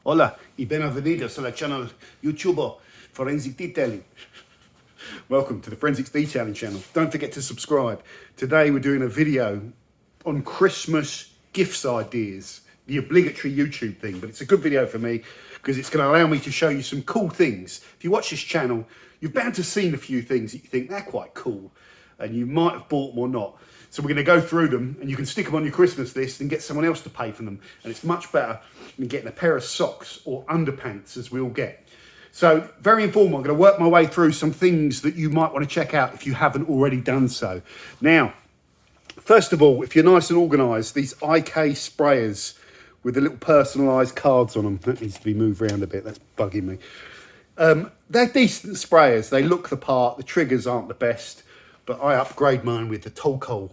Hola y bienvenidos a la channel YouTube Forensic Detailing. Welcome to the Forensics Detailing channel. Don't forget to subscribe. Today we're doing a video on Christmas gifts ideas, the obligatory YouTube thing, but it's a good video for me because it's going to allow me to show you some cool things. If you watch this channel, you're bound to have seen a few things that you think they're quite cool and you might have bought them or not. So we're going to go through them and you can stick them on your Christmas list and get someone else to pay for them. And it's much better than getting a pair of socks or underpants, as we all get. So very informal, I'm going to work my way through some things that you might want to check out if you haven't already done so. Now, first of all, if you're nice and organised, these IK sprayers with the little personalised cards on them, that needs to be moved around a bit, that's bugging me. They're decent sprayers, they look the part, the triggers aren't the best, but I upgrade mine with the Tolco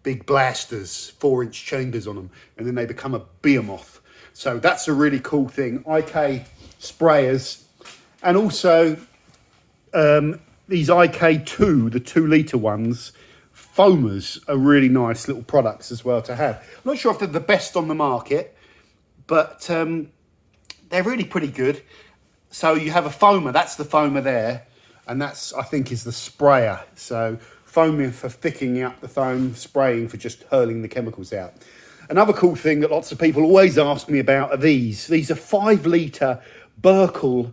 big blasters, 4-inch chambers on them, and then they become a behemoth. So that's a really cool thing. IK sprayers, and also these IK2, the 2-litre ones, foamers are really nice little products as well to have. I'm not sure if they're the best on the market, but they're really pretty good. So you have a foamer, that's the foamer there, and that's, I think, is the sprayer. So foaming for thickening up the foam, spraying for just hurling the chemicals out. Another cool thing that lots of people always ask me about are these. These are 5-litre Burkle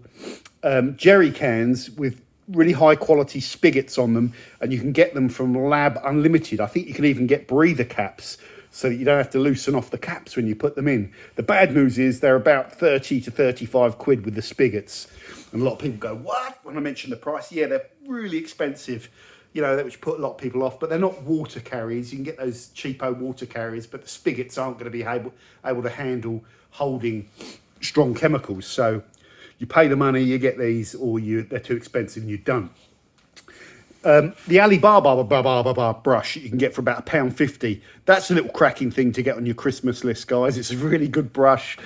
jerry cans with really high quality spigots on them, and you can get them from Lab Unlimited. I think you can even get breather caps so that you don't have to loosen off the caps when you put them in. The bad news is they're about 30 to 35 quid with the spigots. And a lot of people go, what? When I mention the price, yeah, they're really expensive, you know, which put a lot of people off, but they're not water carriers. You can get those cheapo water carriers, but the spigots aren't going to be able to handle holding strong chemicals. So you pay the money, you get these, or they're too expensive and you don't. The AliBABABABA brush you can get for about £1.50. That's a little cracking thing to get on your Christmas list, guys. It's a really good brush.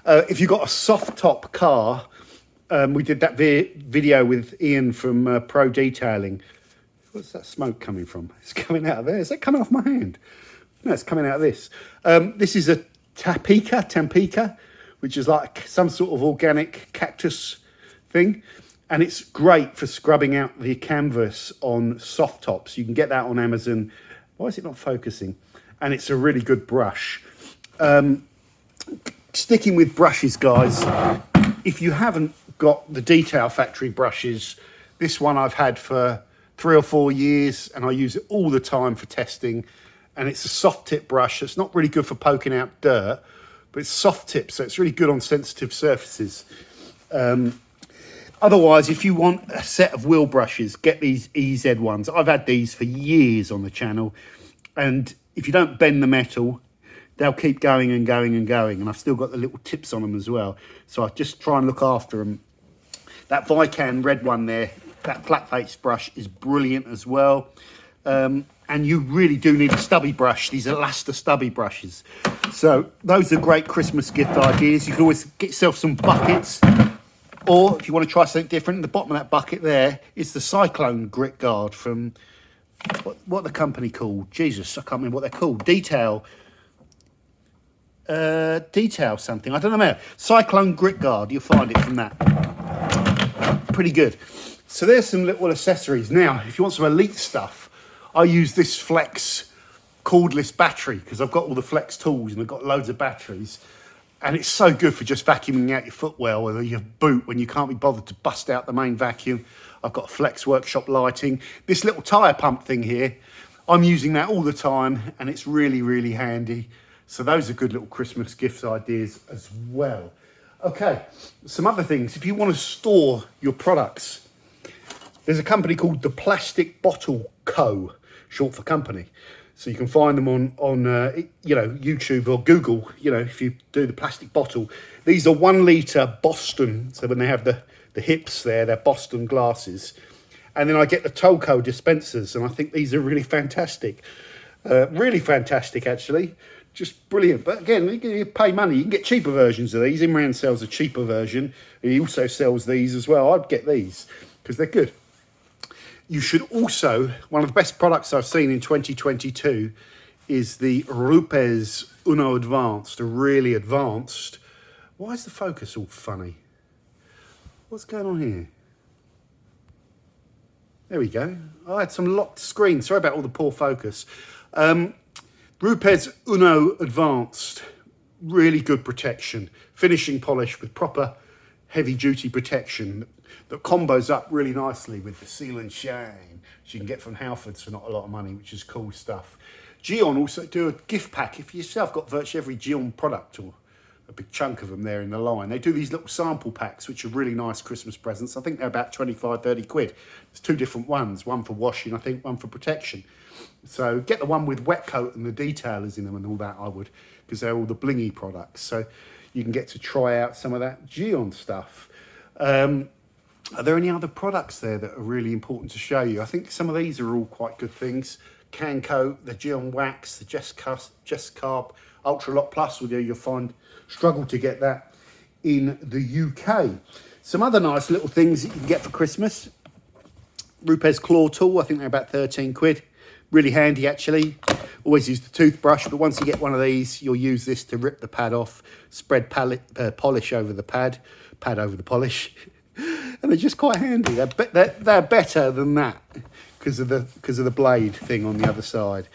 If you've got a soft top car, we did that video with Ian from Pro Detailing. What's that smoke coming from? It's coming out of there. Is that coming off my hand? No, it's coming out of this. This is a Tampico, which is like some sort of organic cactus thing. And it's great for scrubbing out the canvas on soft tops. You can get that on Amazon. Why is it not focusing? And it's a really good brush. Sticking with brushes, guys, if you haven't got the Detail Factory brushes, this one I've had for 3 or 4 years and I use it all the time for testing. And it's a soft tip brush. It's not really good for poking out dirt, but it's soft tip, so it's really good on sensitive surfaces. Otherwise, if you want a set of wheel brushes, get these EZ ones. I've had these for years on the channel, and if you don't bend the metal, they'll keep going and going and going, and I've still got the little tips on them as well, so I just try and look after them. That Vican red one there, that flat face brush is brilliant as well. And you really do need a stubby brush, these Elasta stubby brushes. So those are great Christmas gift ideas. You can always get yourself some buckets, or if you want to try something different, in the bottom of that bucket there is the Cyclone Grit Guard from, what the company called? Jesus, I can't remember what they're called. Detail something, I don't know. Cyclone Grit Guard, you'll find it from that. Pretty good. So there's some little accessories. Now, if you want some elite stuff, I use this Flex cordless battery because I've got all the Flex tools and I've got loads of batteries. And it's so good for just vacuuming out your footwell or your boot when you can't be bothered to bust out the main vacuum. I've got Flex workshop lighting. This little tyre pump thing here, I'm using that all the time and it's really, really handy. So those are good little Christmas gift ideas as well. Okay, some other things. If you want to store your products, there's a company called the Plastic Bottle Co., short for company. So you can find them on you know, YouTube or Google, you know, if you do the plastic bottle. These are 1 litre Boston. So when they have the hips there, they're Boston glasses. And then I get the Tolco dispensers, and I think these are really fantastic. Really fantastic, actually. Just brilliant. But again, you pay money. You can get cheaper versions of these. Imrans sells a cheaper version. He also sells these as well. I'd get these because they're good. You should also, one of the best products I've seen in 2022 is the Rupes UNO Advanced, a really advanced Why is the focus all funny? What's going on here? There we go. I had some locked screen. Sorry about all the poor focus. Rupes UNO Advanced. Really good protection. Finishing polish with proper heavy duty protection that combos up really nicely with the Seal and Shine, which you can get from Halfords for not a lot of money, which is cool stuff. Geon also do a gift pack if you yourself got virtually every Geon product, or a big chunk of them there in the line. They do these little sample packs, which are really nice Christmas presents. I think they're about 25, 30 quid. There's two different ones, one for washing, I think, one for protection. So get the one with wet coat and the detailers in them and all that, I would, because they're all the blingy products. So you can get to try out some of that Geon stuff. Are there any other products there that are really important to show you? I think some of these are all quite good things. Can Coat, the Geon Wax, the Just Carb, Ultra Lock Plus, although you'll find struggle to get that in the UK. Some other nice little things that you can get for Christmas. Rupes Claw Tool, I think they're about 13 quid. Really handy actually. Always use the toothbrush, but once you get one of these, you'll use this to rip the pad off, spread polish over the pad over the polish. And they're just quite handy. They're better than that because of the blade thing on the other side.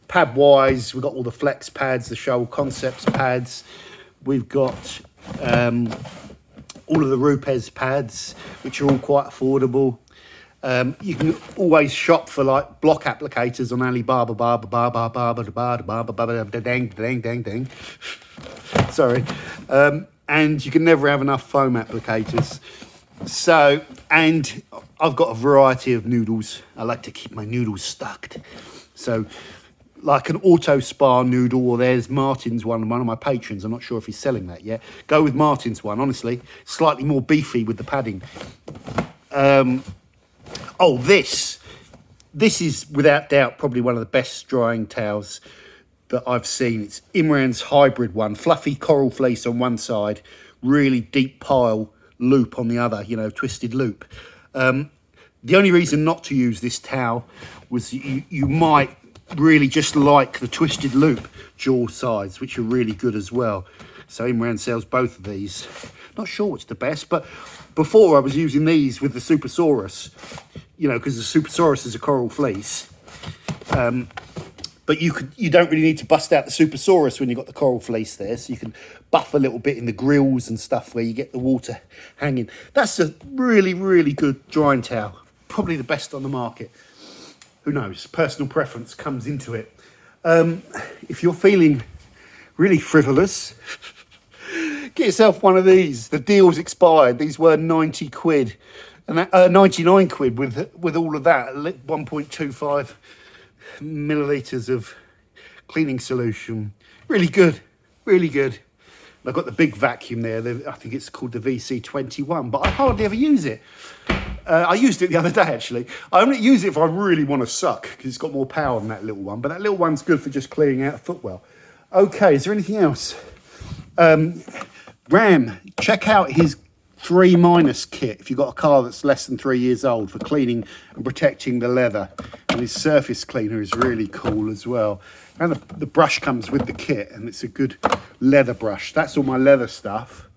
Pad wise, we've got all the flex pads, the Shoal Concepts pads. We've got all of the Rupes pads, which are all quite affordable. You can always shop for like block applicators on AliBABABABA. Sorry. And you can never have enough foam applicators. So, and I've got a variety of noodles. I like to keep my noodles stocked. So, like an Auto Spa noodle, or there's Martin's one of my patrons. I'm not sure if he's selling that yet. Go with Martin's one, honestly. Slightly more beefy with the padding. Oh, this is without doubt probably one of the best drying towels that I've seen. It's Imrans hybrid one, fluffy coral fleece on one side, really deep pile loop on the other, you know, twisted loop. The only reason not to use this towel was you might really just like the twisted loop jaw sides, which are really good as well. So Imran sells both of these. Not sure what's the best, but before I was using these with the Supersaurus, you know, because the Supersaurus is a coral fleece. But you don't really need to bust out the Supersaurus when you've got the coral fleece there. So you can buff a little bit in the grills and stuff where you get the water hanging. That's a really, really good drying towel. Probably the best on the market. Who knows? Personal preference comes into it. If you're feeling really frivolous, get yourself one of these. The deal's expired. These were 90 quid. And that, 99 quid with all of that. 1.25 millilitres of cleaning solution. Really good. Really good. I've got the big vacuum there. I think it's called the VC21, but I hardly ever use it. I used it the other day, actually. I only use it if I really want to suck, because it's got more power than that little one. But that little one's good for just cleaning out a footwell. Okay, is there anything else? Ram, check out his 3- kit if you've got a car that's less than 3 years old, for cleaning and protecting the leather. And his surface cleaner is really cool as well. And the brush comes with the kit, and it's a good leather brush. That's all my leather stuff.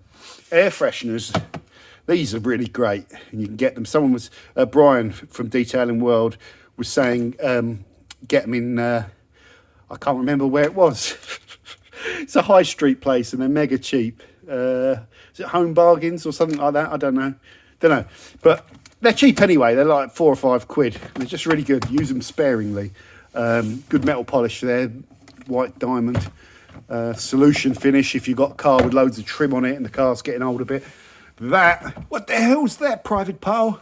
Air fresheners. These are really great, and you can get them. Someone was, Brian from Detailing World was saying, get them in, I can't remember where it was. It's a high street place, and they're mega cheap. Is it Home Bargains or something like that? I don't know. But they're cheap anyway. They're like 4 or 5 quid. They're just really good. Use them sparingly. Good metal polish there, white diamond. Solution finish if you've got a car with loads of trim on it and the car's getting old a bit. That, what the hell's that, Private Pal?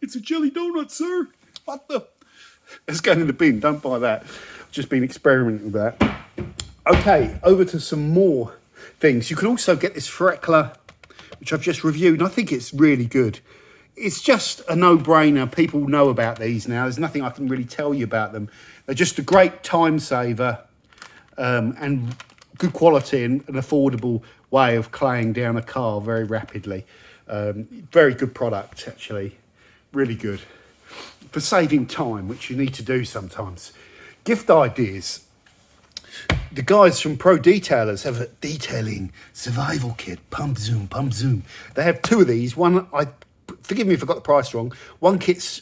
It's a jelly donut, sir. What the? It's going in the bin, don't buy that. I've just been experimenting with that. Okay, over to some more things. You can also get this Farecla, which I've just reviewed, and I think it's really good. It's just a no-brainer. People know about these now. There's nothing I can really tell you about them. They're just a great time saver and good quality and an affordable way of claying down a car very rapidly. Very good product, actually. Really good. For saving time, which you need to do sometimes. Gift ideas. the guys from Pro Detailers have a detailing survival kit, pump zoom, pump zoom. They have two of these. One, forgive me if I got the price wrong. One kit's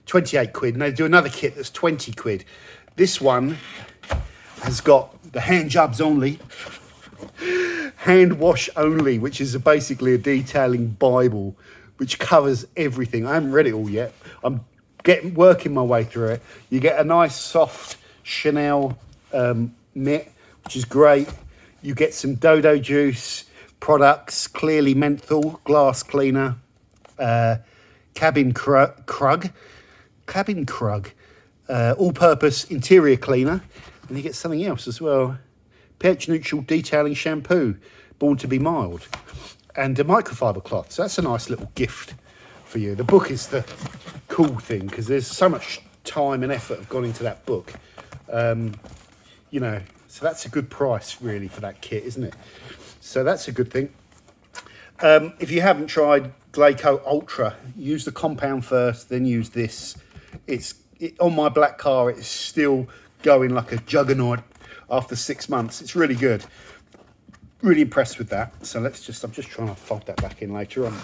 28 quid, and they do another kit that's 20 quid. This one has got the hand jobs only, hand wash only, which is basically a detailing Bible, which covers everything. I haven't read it all yet. I'm working my way through it. You get a nice soft Chanel mitt, which is great. You get some Dodo Juice products, clearly menthol, glass cleaner, cabin crug, all-purpose interior cleaner, and you get something else as well. pH neutral detailing shampoo, born to be mild, and a microfiber cloth. So that's a nice little gift for you. The book is the cool thing because there's so much time and effort have gone into that book. You know, so that's a good price really for that kit, isn't it? So that's a good thing. If you haven't tried Glaco Ultra, use the compound first, then use this. On my black car, it's still going like a juggernaut after 6 months. It's really good. Really impressed with that. So I'm just trying to fold that back in later on.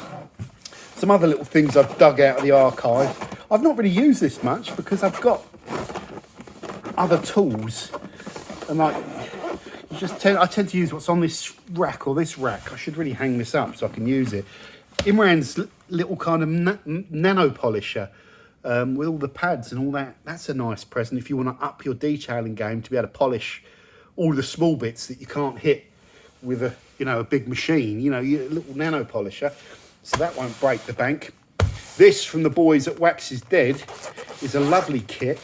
Some other little things I've dug out of the archive. I've not really used this much because I've got other tools, and I tend to use what's on this rack or this rack. I should really hang this up so I can use it. Imrans little kind of nano polisher with all the pads and all that. That's a nice present if you want to up your detailing game, to be able to polish all the small bits that you can't hit with a big machine. You know, your little nano polisher, so that won't break the bank. This from the boys at Wax is Dead is a lovely kit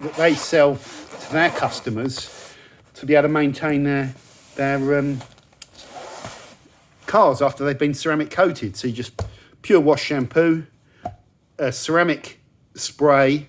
that they sell to their customers to be able to maintain their cars after they've been ceramic coated. So you just pure wash shampoo, a ceramic spray,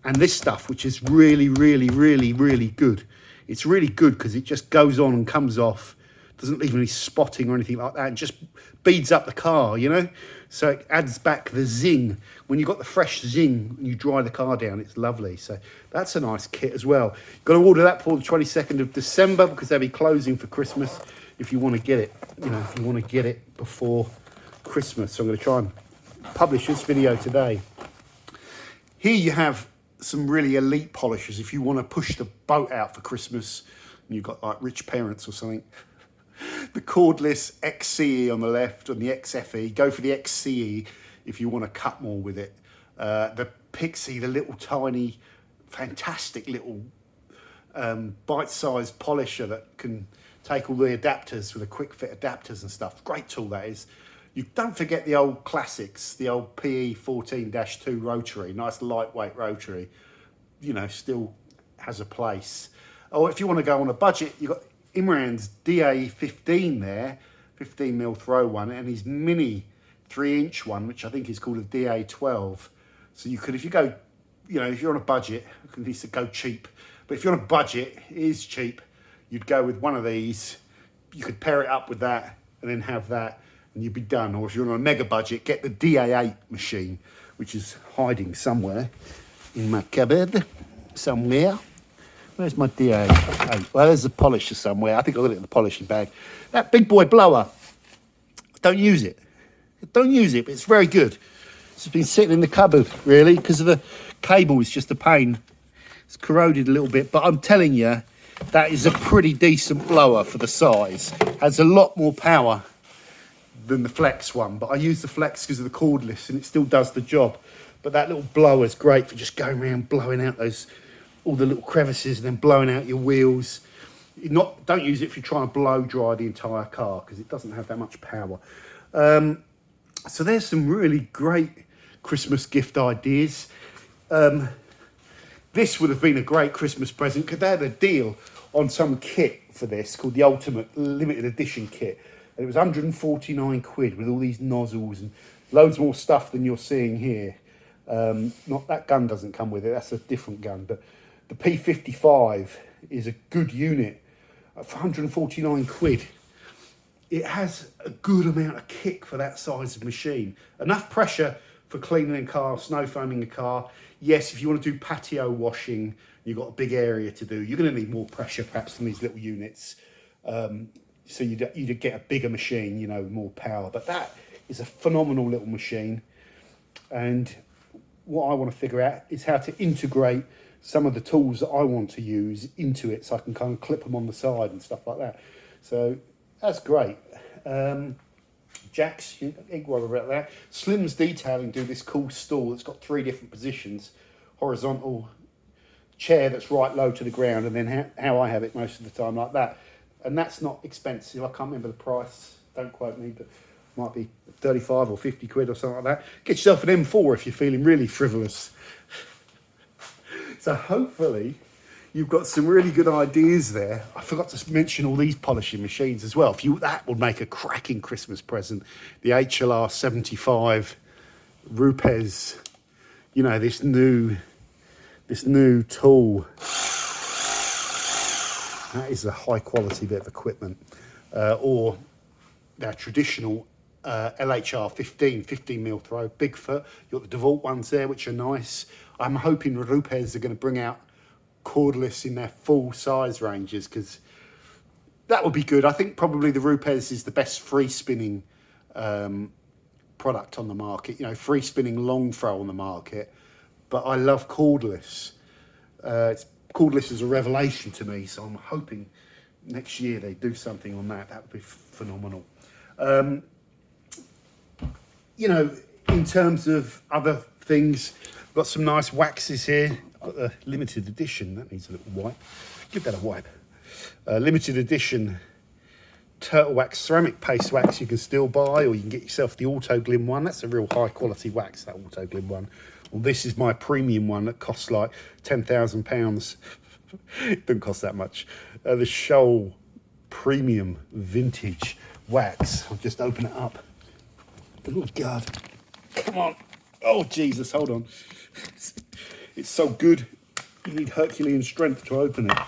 and this stuff, which is really, really, really, really good. It's really good because it just goes on and comes off, doesn't leave any spotting or anything like that, and just beads up the car, you know? So it adds back the zing. When you've got the fresh zing and you dry the car down, it's lovely. So that's a nice kit as well. You've got to order that for the 22nd of December because they'll be closing for Christmas if you want to get it, if you want to get it before Christmas. So I'm going to try and publish this video today. Here you have some really elite polishers if you want to push the boat out for Christmas and you've got like rich parents or something. The cordless XCE on the left and the XFE. Go for the XCE if you want to cut more with it. The Pixie, the little tiny, fantastic little bite-sized polisher that can take all the adapters with the quick fit adapters and stuff. Great tool that is. You don't forget the old classics, the old PE 14-2 rotary, nice lightweight rotary, still has a place. Or if you want to go on a budget, you've got Imrans DA15 there, 15mm throw one, and his mini 3-inch one, which I think is called a DA12. So you could, if you go, if you're on a budget, you can at least go cheap. But if you're on a budget, it is cheap. You'd go with one of these. You could pair it up with that and then have that and you'd be done. Or if you're on a mega budget, get the DA8 machine, which is hiding somewhere in my cupboard, somewhere. Where's my DA8? Well, there's a polisher somewhere. I think I've got it in the polishing bag. That big boy blower, don't use it. Don't use it, but it's very good. It's been sitting in the cupboard, really, because of the cable. It's just a pain. It's corroded a little bit, but I'm telling you, that is a pretty decent blower for the size. Has a lot more power than the Flex one, but I use the Flex because of the cordless, and it still does the job. But that little blower is great for just going around blowing out all the little crevices and then blowing out your wheels. Don't use it if you're trying to blow dry the entire car because it doesn't have that much power. So there's some really great Christmas gift ideas. This would have been a great Christmas present because they had a deal on some kit for this called the Ultimate Limited Edition kit. And it was 149 quid with all these nozzles and loads more stuff than you're seeing here. Not that gun doesn't come with it, that's a different gun, but the P55 is a good unit for 149 quid. It has a good amount of kick for that size of machine. Enough pressure for cleaning a car, snow foaming a car. Yes, if you want to do patio washing, you've got a big area to do, you're going to need more pressure perhaps than these little units. So you'd get a bigger machine, you know, more power. But that is a phenomenal little machine. And what I want to figure out is how to integrate some of the tools that I want to use into it, so I can kind of clip them on the side and stuff like that. So that's great. Jacks, you ain't worried about that. Slim's Detailing do this cool stool that's got 3 different positions: horizontal, chair that's right low to the ground, and then how I have it most of the time, like that. And that's not expensive. I can't remember the price, don't quote me, but it might be 35 or 50 quid or something like that. Get yourself an M4 if you're feeling really frivolous. So hopefully you've got some really good ideas there. I forgot to mention all these polishing machines as well. That would make a cracking Christmas present. The HLR 75 Rupes, you know, this new tool. That is a high quality bit of equipment. Or their traditional LHR 15mm throw, Bigfoot. You've got the DeWalt ones there, which are nice. I'm hoping Rupes are going to bring out cordless in their full size ranges, because that would be good. I think probably the Rupes is the best free spinning product on the market. You know, free spinning long throw on the market. But I love cordless. Cordless is a revelation to me, so I'm hoping next year they do something on that. That would be phenomenal. You know, in terms of other things, I've got some nice waxes here. I've got the limited edition. That needs a little wipe. Give that a wipe. Limited edition turtle wax, ceramic paste wax you can still buy, or you can get yourself the Auto Glim one. That's a real high quality wax, that Auto Glim one. Well, this is my premium one that costs like £10,000. It doesn't cost that much. The Shoal Premium Vintage Wax. I'll just open it up. Oh God, come on. Oh Jesus, hold on. It's so good. You need Herculean strength to open it.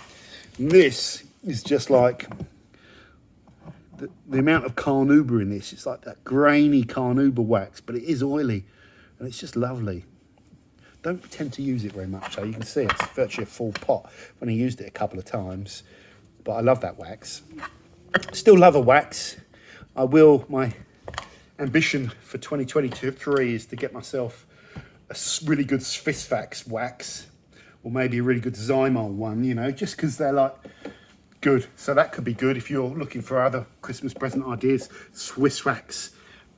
And this is just like the amount of carnauba in this. It's like that grainy carnauba wax, but it is oily and it's just lovely. Don't tend to use it very much, so you can see it's virtually a full pot. When I used it a couple of times, but I love that wax. Still love a wax. My ambition for 2023 is to get myself a really good Swissvax wax, or maybe a really good Zymol one, you know, just because they're like good. So that could be good if you're looking for other Christmas present ideas. Swissvax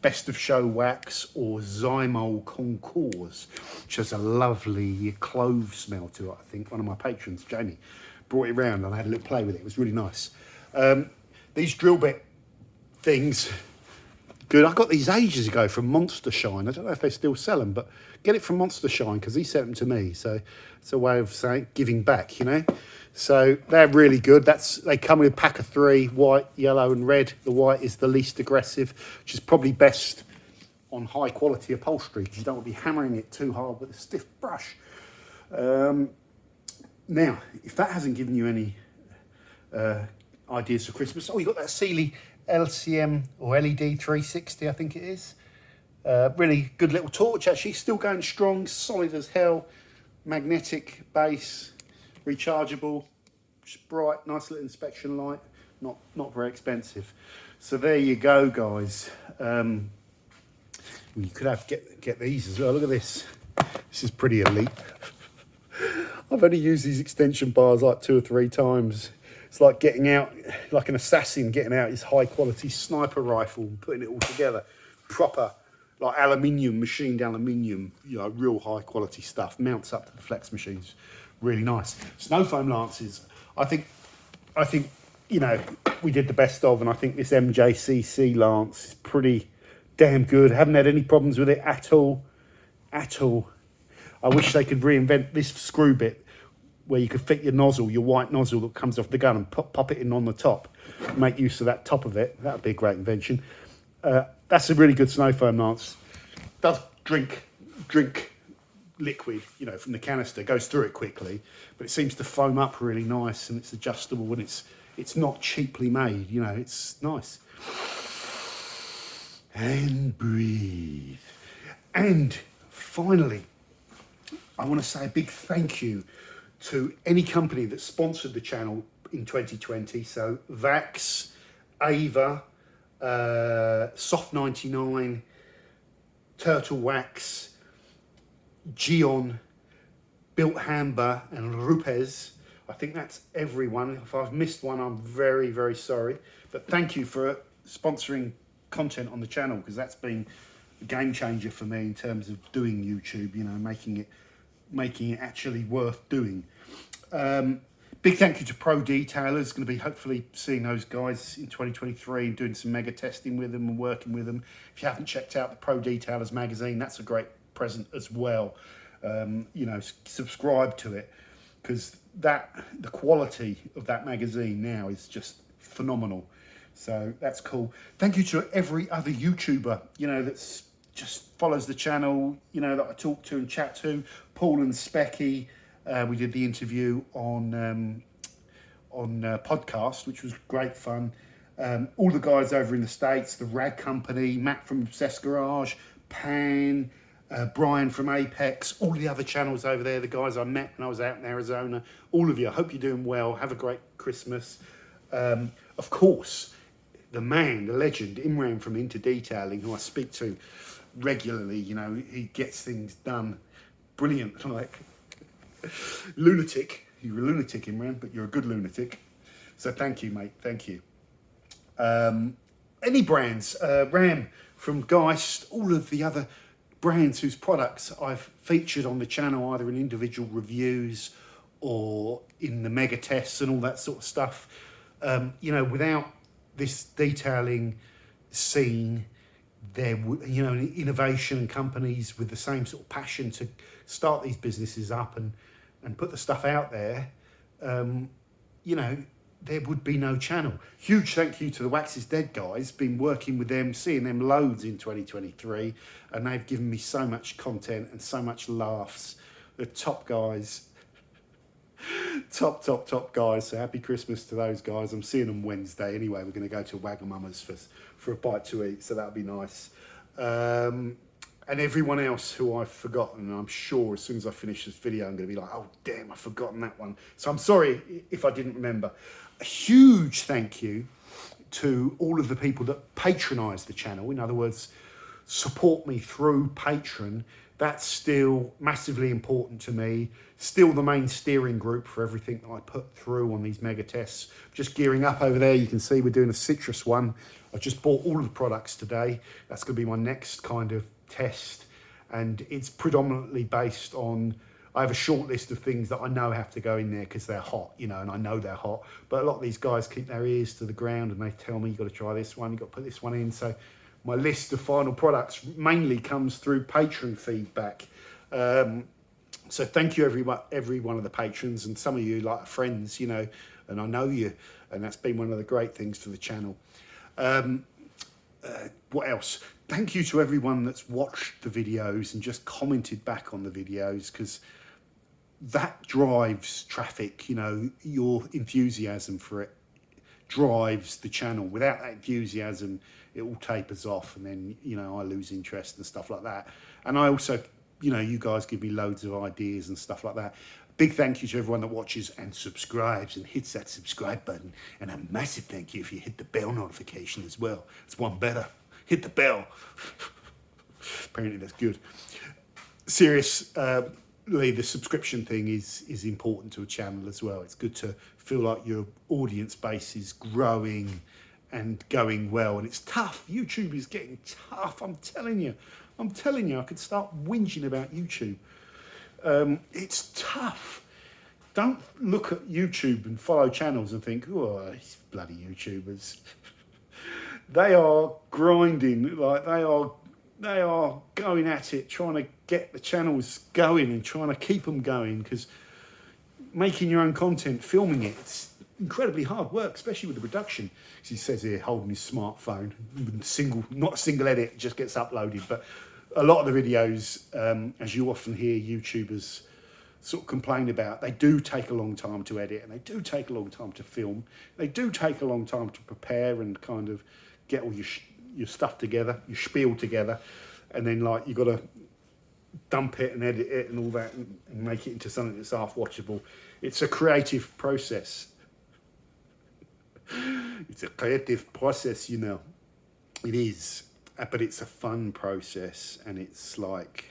Best of Show wax, or Zymol Concours, which has a lovely clove smell to it. I think one of my patrons, Jamie, brought it round and I had a little play with it. It was really nice. These drill bit things, good. I got these ages ago from Monster Shine. I don't know if they still sell them, but get it from Monster Shine because he sent them to me. So it's a way of saying giving back, you know. So they're really good. They come with a pack of 3, white, yellow and red. The white is the least aggressive, which is probably best on high quality upholstery because you don't want to be hammering it too hard with a stiff brush. Now, if that hasn't given you any ideas for Christmas, you got that Sealey LCM or LED 360, I think it is. Really good little torch, actually, still going strong, solid as hell, magnetic base, rechargeable, just bright, nice little inspection light, not very expensive. So there you go, guys. You could get these as well. Look at this. This is pretty elite. I've only used these extension bars like 2 or 3 times. It's like getting out, like an assassin getting out his high quality sniper rifle and putting it all together. Proper, like aluminium, machined aluminium, you know, real high quality stuff. Mounts up to the flex machines. Really nice. Snow foam lances. I think, you know, we did the best of, and I think this MJCC lance is pretty damn good. Haven't had any problems with it at all. I wish they could reinvent this screw bit where you could fit your nozzle, your white nozzle that comes off the gun, and pop it in on the top. Make use of that top of it. That would be a great invention. That's a really good snow foam lance. Does drink liquid, you know, from the canister, goes through it quickly, but it seems to foam up really nice, and it's adjustable, and it's not cheaply made, you know, it's nice. And breathe. And finally, I want to say a big thank you to any company that sponsored the channel in 2020. So Vax, Ava, Soft 99, Turtle Wax, Gion, Built Hamba, and Rupes. I think that's everyone. If I've missed one, I'm very, very sorry. But thank you for sponsoring content on the channel, because that's been a game changer for me in terms of doing YouTube, you know, making it actually worth doing. Big thank you to Pro Detailers. Going to be hopefully seeing those guys in 2023 and doing some mega testing with them and working with them. If you haven't checked out the Pro Detailers magazine, that's a great present as well. You know, subscribe to it, because the quality of that magazine now is just phenomenal. So that's cool. Thank you to every other YouTuber, you know, that's just follows the channel, you know, that I talk to and chat to. Paul and Specky, we did the interview on podcast, which was great fun. All the guys over in the States, the Rag Company, Matt from Obsessed Garage, Pan, Brian from Apex, all the other channels over there, the guys I met when I was out in Arizona, all of you, I hope you're doing well. Have a great Christmas. Of course, the man, the legend, Imran from Into Detailing, who I speak to regularly, you know, he gets things done brilliant, like lunatic. You're a lunatic, Imran, but you're a good lunatic. So thank you, mate, thank you. Any brands, Ram from Geist, all of the other brands whose products I've featured on the channel, either in individual reviews or in the mega tests and all that sort of stuff. You know, without this detailing scene, there would, you know, innovation and companies with the same sort of passion to start these businesses up and put the stuff out there, you know, there would be no channel. Huge thank you to the Wax is Dead guys. Been working with them, seeing them loads in 2023, and they've given me so much content and so much laughs. The top guys. Top guys. So happy Christmas to those guys. I'm seeing them Wednesday anyway. We're going to go to Wagamama's for a bite to eat, so that'll be nice. And everyone else who I've forgotten, I'm sure as soon as I finish this video, I'm going to be like, oh damn, I've forgotten that one. So I'm sorry if I didn't remember. A huge thank you to all of the people that patronise the channel. In other words, support me through Patreon. That's still massively important to me. Still the main steering group for everything that I put through on these mega tests. Just gearing up over there, you can see we're doing a citrus one. I've just bought all of the products today. That's going to be my next kind of test. And it's predominantly based on, I have a short list of things that I know have to go in there because they're hot, you know, and I know they're hot. But a lot of these guys keep their ears to the ground and they tell me, you've got to try this one, you've got to put this one in. So my list of final products mainly comes through Patreon feedback. So thank you every one of the patrons, and some of you like friends, you know, and I know you, and that's been one of the great things for the channel. What else? Thank you to everyone that's watched the videos and just commented back on the videos, because that drives traffic, you know, your enthusiasm for it drives the channel. Without that enthusiasm, it all tapers off, and then, you know, I lose interest and stuff like that. And I also, you know, you guys give me loads of ideas and stuff like that. Big thank you to everyone that watches and subscribes and hits that subscribe button. And a massive thank you if you hit the bell notification as well. It's one better. Hit the bell. Apparently that's good. Seriously, the subscription thing is important to a channel as well. It's good to feel like your audience base is growing and going well. And it's tough. YouTube is getting tough. I'm telling you, I could start whinging about YouTube. It's tough. Don't look at YouTube and follow channels and think, oh, these bloody YouTubers. They are grinding, like they are going at it, trying to get the channels going and trying to keep them going, because making your own content, filming it, it's incredibly hard work, especially with the production. As he says here, holding his smartphone, not a single edit, just gets uploaded. But a lot of the videos, as you often hear YouTubers sort of complain about, they do take a long time to edit, and they do take a long time to film. They do take a long time to prepare and kind of get all your stuff together, your spiel together, and then like you got to dump it and edit it and all that and make it into something that's half watchable. It's a creative process. It's a creative process, you know. It is, but it's a fun process, and it's like,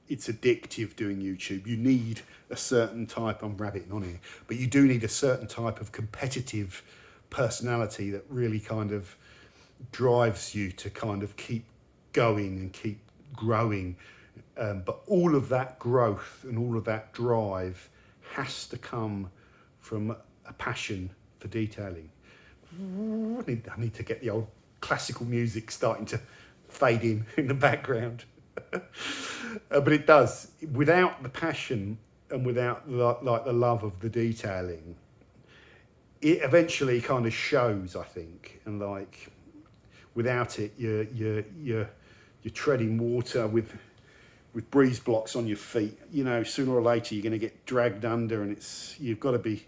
it's addictive doing YouTube. You need a certain type, I'm rabbiting on here, but you do need a certain type of competitive personality that really kind of drives you to kind of keep going and keep growing. But all of that growth and all of that drive has to come from a passion for detailing. I need to get the old classical music starting to fade in the background. But it does. Without the passion and without the love of the detailing, it eventually kind of shows, I think. And like, without it, you're treading water with breeze blocks on your feet. You know, sooner or later you're going to get dragged under, and you've got to be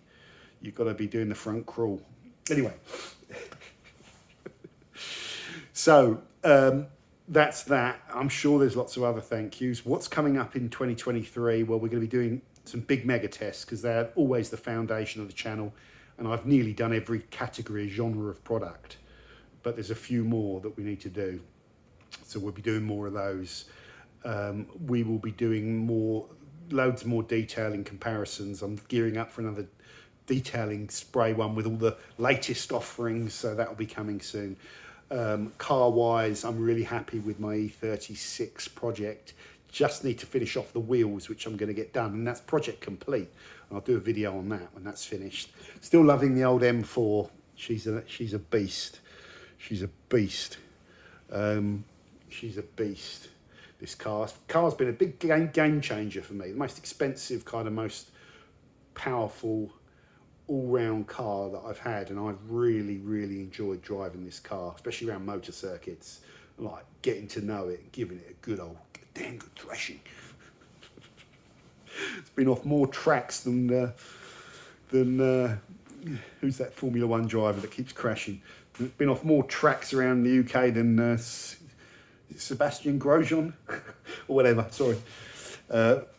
doing the front crawl. Anyway, so that's that. I'm sure there's lots of other thank yous. What's coming up in 2023? Well, we're going to be doing some big mega tests, because they're always the foundation of the channel, and I've nearly done every category, genre of product, but there's a few more that we need to do. So we'll be doing more of those. We will be doing loads more detailing comparisons. I'm gearing up for another detailing spray one with all the latest offerings, so that'll be coming soon. Car wise, I'm really happy with my E36 project. Just need to finish off the wheels, which I'm going to get done, and that's project complete. I'll do a video on that when that's finished. Still loving the old M4. She's a beast. She's a beast. She's a beast. This car's been a big game changer for me. The most expensive, kind of most powerful all-round car that I've had, and I've really enjoyed driving this car, especially around motor circuits, like getting to know it and giving it a damn good thrashing. It's been off more tracks than who's that Formula 1 driver that keeps crashing? It's been off more tracks around the UK than Sebastian Grosjean or whatever. Sorry,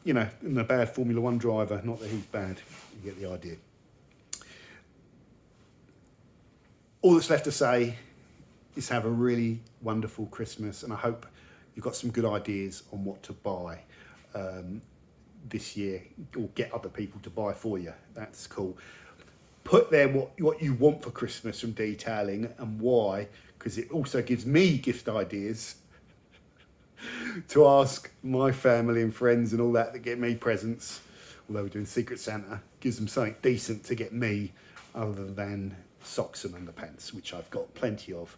you know, a bad Formula 1 driver. Not that he's bad. You get the idea. All that's left to say is have a really wonderful Christmas, and I hope you've got some good ideas on what to buy this year, or get other people to buy for you. That's cool. Put there what you want for Christmas from detailing and why, because it also gives me gift ideas to ask my family and friends and all that get me presents. Although we're doing Secret Santa, gives them something decent to get me other than socks and underpants, which I've got plenty of,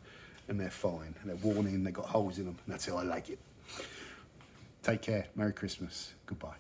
and they're fine, and they're worn in, they've got holes in them, and that's how I like it. Take care. Merry Christmas. Goodbye.